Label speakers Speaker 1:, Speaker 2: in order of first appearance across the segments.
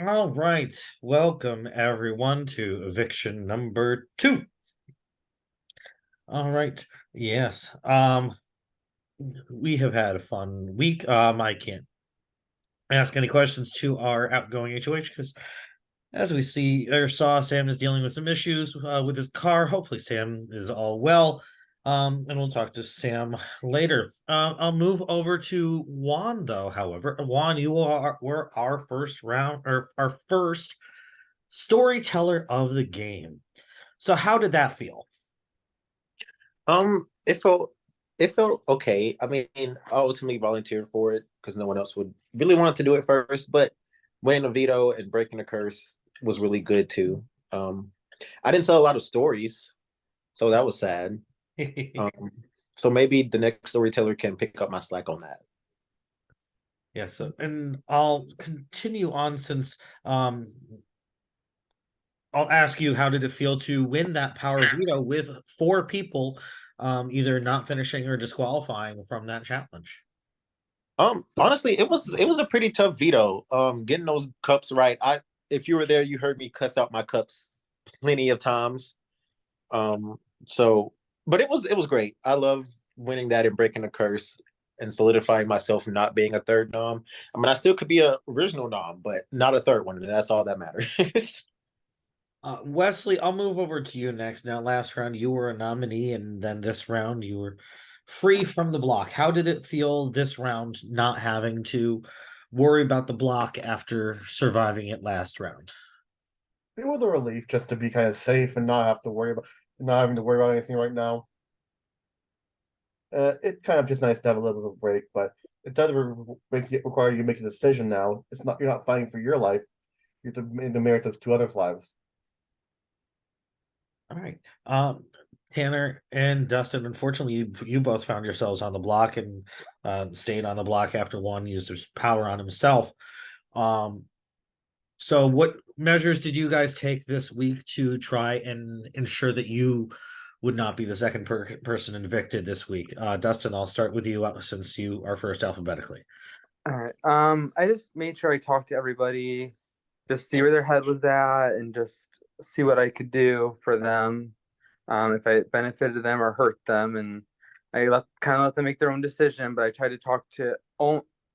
Speaker 1: All right. Welcome everyone to eviction number 2. All right. Yes. We have had a fun week. I can't ask any questions to our outgoing HOH because as we see or saw, Sam is dealing with some issues with his car. Hopefully Sam is all well. And we'll talk to Sam later. I'll move over to Juan though, however. Juan, were our first round or our first storyteller of the game. So how did that feel?
Speaker 2: It felt okay. I mean, I ultimately volunteered for it because no one else would really want to do it first. But winning a veto and breaking a curse was really good too. I didn't tell a lot of stories, so that was sad. Um, so maybe the next storyteller can pick up my slack on that.
Speaker 1: Yes, and I'll continue on since I'll ask you, how did it feel to win that power veto with 4 people either not finishing or disqualifying from that challenge?
Speaker 2: Honestly, it was a pretty tough veto. Getting those cups right. If you were there, you heard me cuss out my cups plenty of times. Um, so, but it was great. I love winning that and breaking the curse and solidifying myself not being a third nom. I mean, I still could be a original nom, but not a third one, and that's all that matters.
Speaker 1: Wesley, I'll move over to you next. Now, last round you were a nominee, and then this round you were free from the block. How did it feel this round not having to worry about the block after surviving it last round?
Speaker 3: It was a relief just to be kind of safe and not having to worry about anything right now. It's kind of just nice to have a little bit of a break, but it does require you to make a decision now. It's not You're not fighting for your life; you have to merit of two others' lives.
Speaker 1: All right. Tanner and Dustin, unfortunately, you both found yourselves on the block and stayed on the block after one used his power on himself. Um, so what measures did you guys take this week to try and ensure that you would not be the second person evicted this week? Dustin, I'll start with you since you are first alphabetically.
Speaker 4: All right. I just made sure I talked to everybody, just see where their head was at, and just see what I could do for them, if I benefited them or hurt them, and I let them make their own decision. But I tried to talk to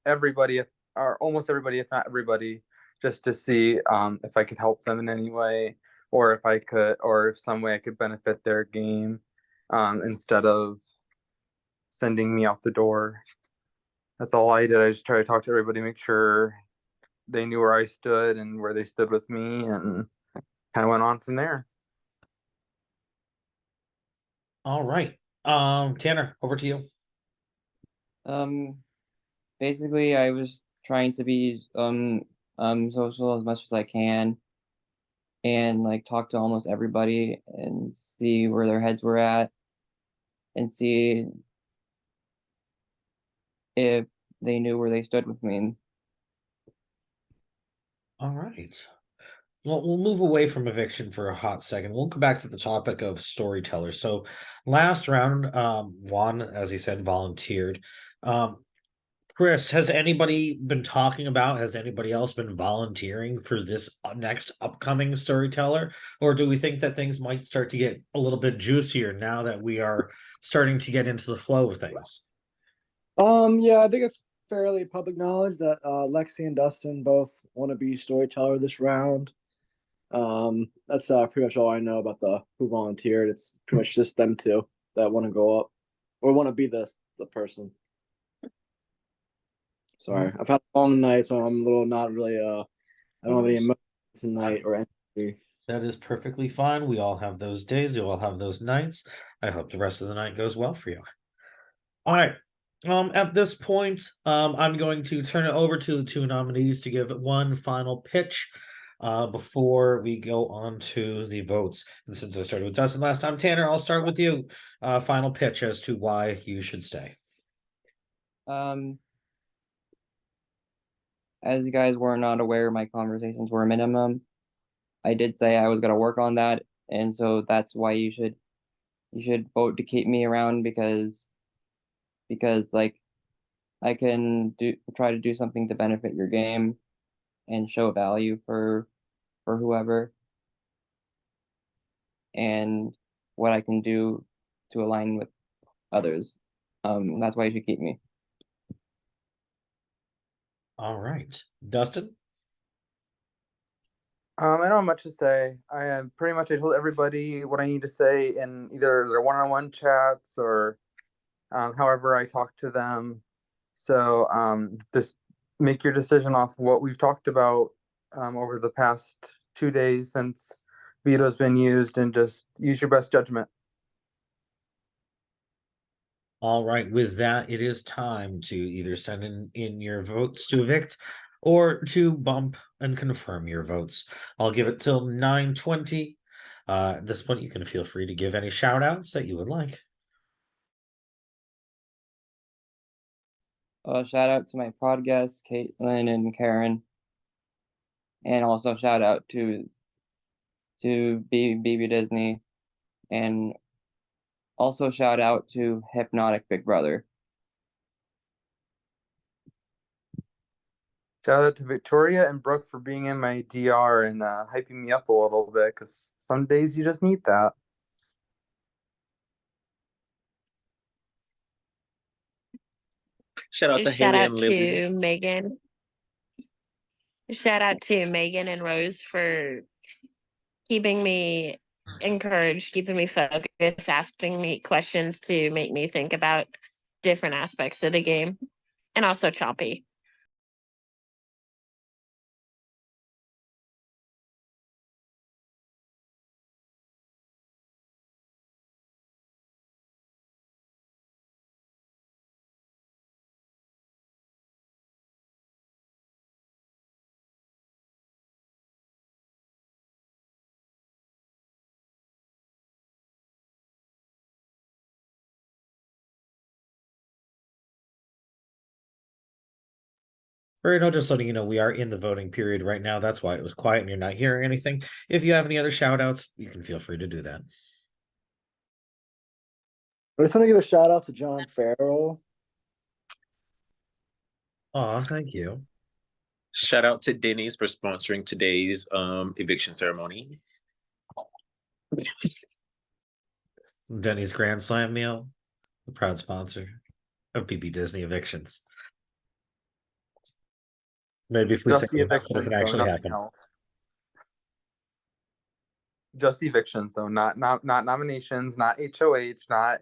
Speaker 4: everybody, or almost everybody, if not everybody, just to see if I could help them in any way, or if some way I could benefit their game, instead of sending me out the door. That's all I did. I just tried to talk to everybody, make sure they knew where I stood and where they stood with me, and kind of went on from there.
Speaker 1: All right. Tanner, over to you.
Speaker 5: Um, Basically, I was trying to be social as much as I can, and like talk to almost everybody and see where their heads were at, and see if they knew where they stood with me.
Speaker 1: All right. Well, we'll move away from eviction for a hot second. We'll go back to the topic of storytellers. So last round, Juan, as he said, volunteered. Um, Chris, has anybody been talking about, has anybody else been volunteering for this next upcoming storyteller? Or do we think that things might start to get a little bit juicier now that we are starting to get into the flow of things?
Speaker 6: Yeah, I think it's fairly public knowledge that Lexi and Dustin both want to be storyteller this round. That's pretty much all I know about the who volunteered. It's pretty much just them two that want to go up or want to be the person. Sorry, I've had a long night, so I'm a little not really I don't have any emotions tonight or energy.
Speaker 1: That is perfectly fine. We all have those days. You all have those nights. I hope the rest of the night goes well for you. All right. At this point, I'm going to turn it over to the two nominees to give one final pitch before we go on to the votes. And since I started with Dustin last time, Tanner, I'll start with you. Final pitch as to why you should stay.
Speaker 5: Um, as you guys were not aware, my conversations were a minimum. I did say I was gonna work on that, and so that's why you should vote to keep me around, because like I can try to do something to benefit your game, and show value for whoever, and what I can do to align with others. That's why you should keep me.
Speaker 1: All right, Dustin.
Speaker 4: I don't have much to say. I pretty much I told everybody what I need to say in either their one-on-one chats or however I talk to them. So just make your decision off what we've talked about over the past 2 days since veto's been used, and just use your best judgment.
Speaker 1: All right, with that, it is time to either send in your votes to evict or to bump and confirm your votes. I'll give it till 9:20. At this point, you can feel free to give any shout outs that you would like.
Speaker 5: Shout out to my pod guests, Caitlin and Karen, and also shout out to BB Disney, and also shout out to Hypnotic Big Brother.
Speaker 4: Shout out to Victoria and Brooke for being in my DR and hyping me up a little bit, because some days you just need that.
Speaker 2: Shout out to
Speaker 7: Shout
Speaker 2: Haley
Speaker 7: out
Speaker 2: and Lily.
Speaker 7: to Megan. Shout out to Megan and Rose for keeping me encouraged, keeping me focused, asking me questions to make me think about different aspects of the game. And also Choppy.
Speaker 1: Right, I'll just letting you know we are in the voting period right now. That's why it was quiet and you're not hearing anything. If you have any other shout outs, you can feel free to do that.
Speaker 6: I just want to give a shout out to John Farrell.
Speaker 1: Oh, thank you.
Speaker 2: Shout out to Denny's for sponsoring today's eviction ceremony.
Speaker 1: Denny's Grand Slam meal, the proud sponsor of BB Disney Evictions. Maybe if we
Speaker 4: Just
Speaker 1: say
Speaker 4: the
Speaker 1: enough, it
Speaker 4: evictions,
Speaker 1: can
Speaker 4: though,
Speaker 1: actually
Speaker 4: nothing
Speaker 1: happen.
Speaker 4: else. Just evictions, though, not nominations, not HOH, not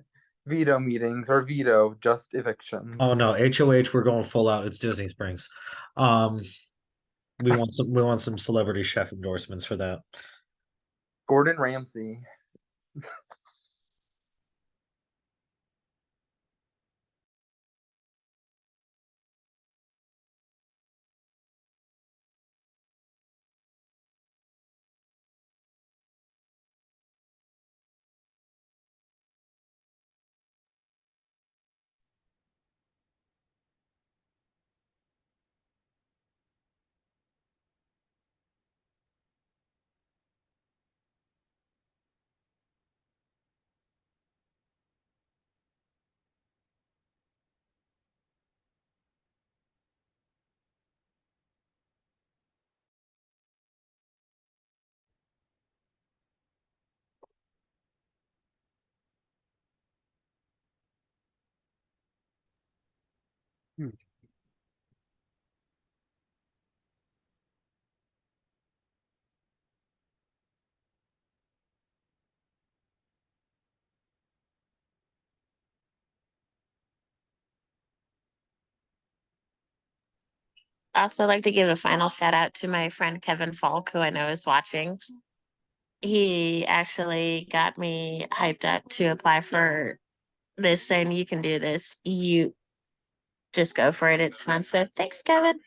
Speaker 4: veto meetings or veto, just evictions.
Speaker 1: Oh no, HOH, we're going full out. It's Disney Springs. We want some celebrity chef endorsements for that.
Speaker 4: Gordon Ramsay.
Speaker 7: I also like to give a final shout out to my friend Kevin Falk, who I know is watching. He actually got me hyped up to apply for this, saying you can do this. You just go for it. It's fun. So thanks, Kevin.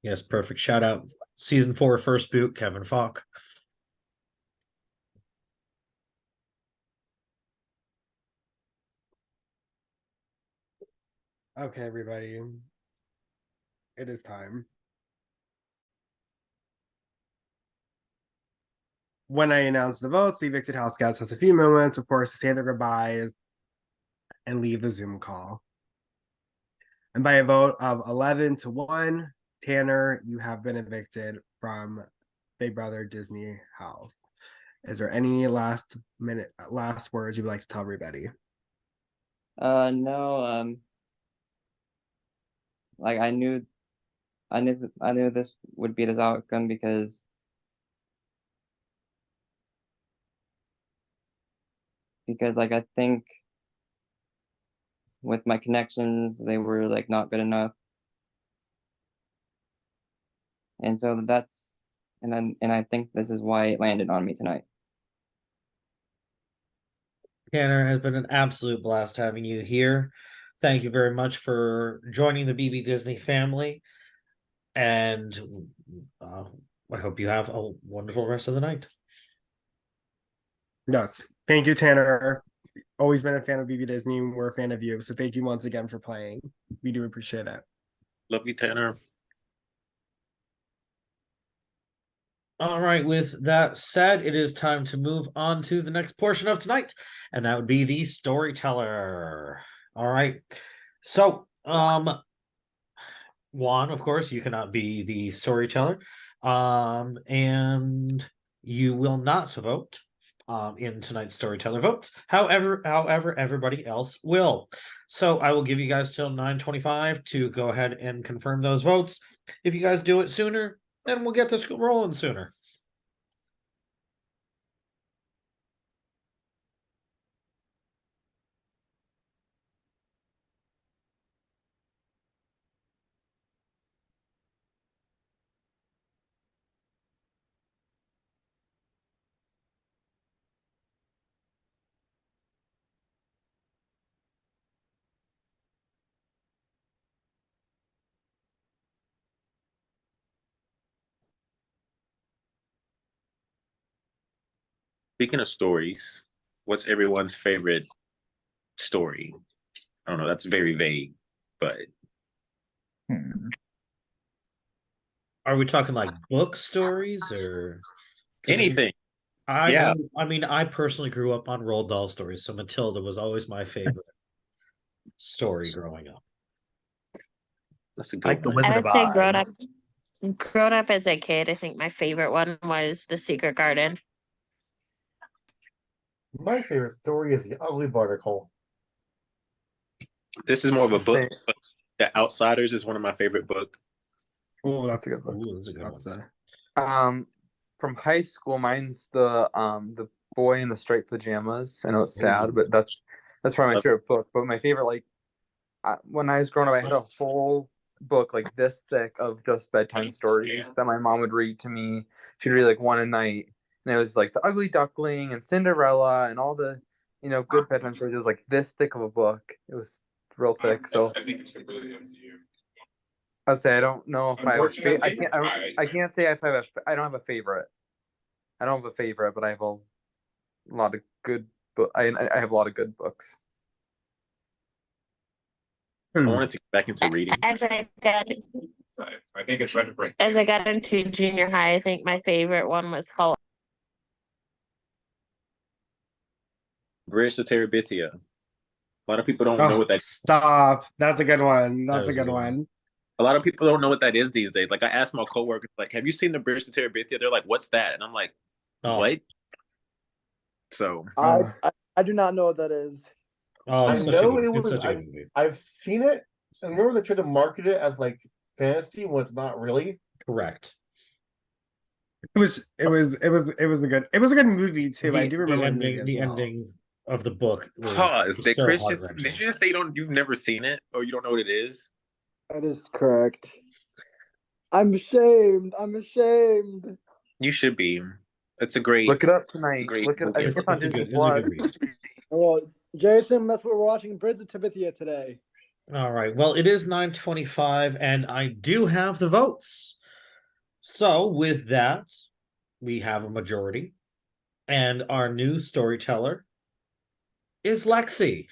Speaker 1: Yes, perfect. Shout out. Season 4, first boot, Kevin Falk.
Speaker 8: Okay, everybody. It is time. When I announce the votes, the evicted house guest has a few moments, of course, to say their goodbyes and leave the Zoom call. And by a vote of 11 to 1, Tanner, you have been evicted from Big Brother Disney House. Is there any last words you'd like to tell everybody?
Speaker 5: No, like I knew this would be this outcome because like I think with my connections they were like not good enough, and so and I think this is why it landed on me tonight.
Speaker 1: Tanner, has been an absolute blast having you here. Thank you very much for joining the BB Disney family. And I hope you have a wonderful rest of the night.
Speaker 8: Yes. Thank you, Tanner. Always been a fan of BB Disney. We're a fan of you. So thank you once again for playing. We do appreciate it.
Speaker 2: Love you, Tanner.
Speaker 1: All right, with that said, it is time to move on to the next portion of tonight, and that would be the storyteller. All right. So, Juan, of course, you cannot be the storyteller. And you will not vote in tonight's storyteller vote. However, everybody else will. So I will give you guys till 9:25 to go ahead and confirm those votes. If you guys do it sooner, then we'll get this rolling sooner.
Speaker 2: Speaking of stories, what's everyone's favorite story? I don't know. That's very vague, but
Speaker 1: Are we talking like book stories or 'cause
Speaker 2: anything.
Speaker 1: I
Speaker 2: Yeah.
Speaker 1: I personally grew up on Roald Dahl stories, so Matilda was always my favorite story growing up.
Speaker 2: That's a
Speaker 8: I like
Speaker 2: good
Speaker 8: the
Speaker 2: one.
Speaker 8: Wizard
Speaker 7: I
Speaker 8: of
Speaker 7: would say
Speaker 8: Oz.
Speaker 7: grown up as a kid, I think my favorite one was The Secret Garden.
Speaker 3: My favorite story is the Ugly Barnacle.
Speaker 2: This is more of a book.
Speaker 4: Same.
Speaker 2: But The Outsiders is one of my favorite books.
Speaker 8: Oh, that's a good book.
Speaker 1: Ooh, that's a good
Speaker 8: That's
Speaker 1: one.
Speaker 4: From high school, mine's the boy in the striped pajamas. I know it's sad,
Speaker 1: Ooh.
Speaker 4: but that's probably my favorite book. But my favorite, like when I was growing up, I had a whole book like this thick of just bedtime stories that my mom would read to me. She'd read like one a night, and it was like The Ugly Duckling and Cinderella and all the good bedtime stories. It was like this thick of a book. It was real thick. So I'd say I don't know if I would. I can't say if I have I don't have a favorite. I don't have a favorite, but I have a lot of good book. I have a lot of good books.
Speaker 2: I wanted to get back into reading.
Speaker 7: As I got into junior high, I think my favorite one was called
Speaker 2: Bridge to Terabithia. A lot of people don't know
Speaker 8: Oh,
Speaker 2: what that.
Speaker 8: stop. That's a good one. That's a
Speaker 1: was a
Speaker 8: good
Speaker 1: good
Speaker 8: one.
Speaker 2: A lot of people don't know what that is these days. Like I asked my coworkers, like, "Have you seen the Bridge to Terabithia?" They're like, "What's that?" And I'm like,
Speaker 1: Oh,
Speaker 2: "What?" So
Speaker 6: I do not know what that is.
Speaker 1: oh,
Speaker 3: I
Speaker 1: it's such a
Speaker 3: know
Speaker 1: good,
Speaker 3: it
Speaker 1: it's
Speaker 3: was.
Speaker 1: such a good movie.
Speaker 3: I've seen it. I remember they tried to market it as like fantasy when it's not really.
Speaker 1: Correct.
Speaker 8: It was a good movie too. I do remember the movie as
Speaker 1: the
Speaker 8: well.
Speaker 1: ending of the book was
Speaker 2: pause. Did
Speaker 1: so
Speaker 2: Chris just
Speaker 1: heart-wrenching.
Speaker 2: did you just say you've never seen it or you don't know what it is?
Speaker 6: That is correct. I'm ashamed. I'm ashamed.
Speaker 2: You should be. It's a great.
Speaker 4: Look it up tonight.
Speaker 2: Great
Speaker 4: Look it. I
Speaker 2: movie.
Speaker 4: think it's on
Speaker 1: It's a
Speaker 4: Disney
Speaker 1: good, it's a
Speaker 4: Plus.
Speaker 1: good read.
Speaker 6: Well, Jason, that's what we're watching. Bridge of Terabithia today.
Speaker 1: All right. Well, it is 9:25, and I do have the votes. So with that, we have a majority, and our new storyteller is Lexi.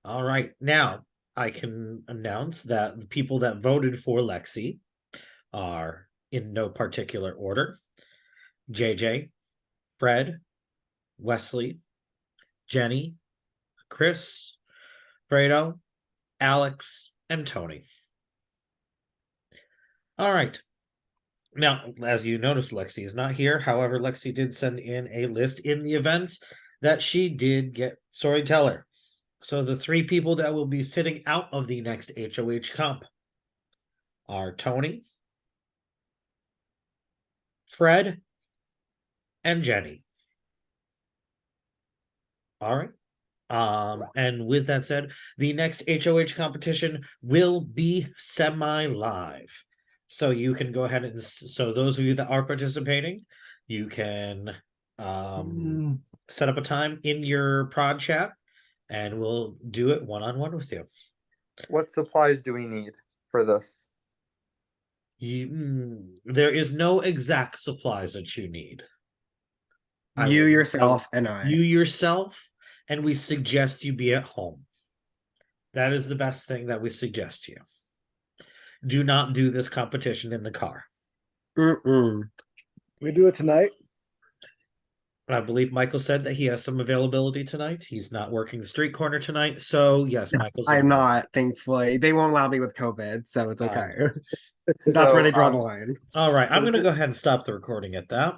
Speaker 1: All right. Now I can announce that the people that voted for Lexi are in no particular order: JJ, Fred, Wesley, Jenny, Chris, Fredo, Alex, and Tony. All right. Now, as you notice, Lexi is not here. However, Lexi did send in a list in the event that she did get storyteller. So the 3 people that will be sitting out of the next HOH comp are Tony, Fred, and Jenny. All right. And with that said, the next HOH competition will be semi-live. So you can go ahead and so those of you that are participating, you can set up a time in your prod chat and we'll do it one-on-one with you.
Speaker 4: What supplies do we need for this?
Speaker 1: There is no exact supplies that you need.
Speaker 8: You yourself and I.
Speaker 1: You yourself, and we suggest you be at home. That is the best thing that we suggest to you. Do not do this competition in the car.
Speaker 6: We do it tonight.
Speaker 1: I believe Michael said that he has some availability tonight. He's not working the street corner tonight. So, yes, Michael's.
Speaker 8: I'm not, thankfully. They won't allow me with COVID, so it's okay. That's
Speaker 4: So,
Speaker 8: where they draw the line.
Speaker 1: All right. I'm going to go ahead and stop the recording at that.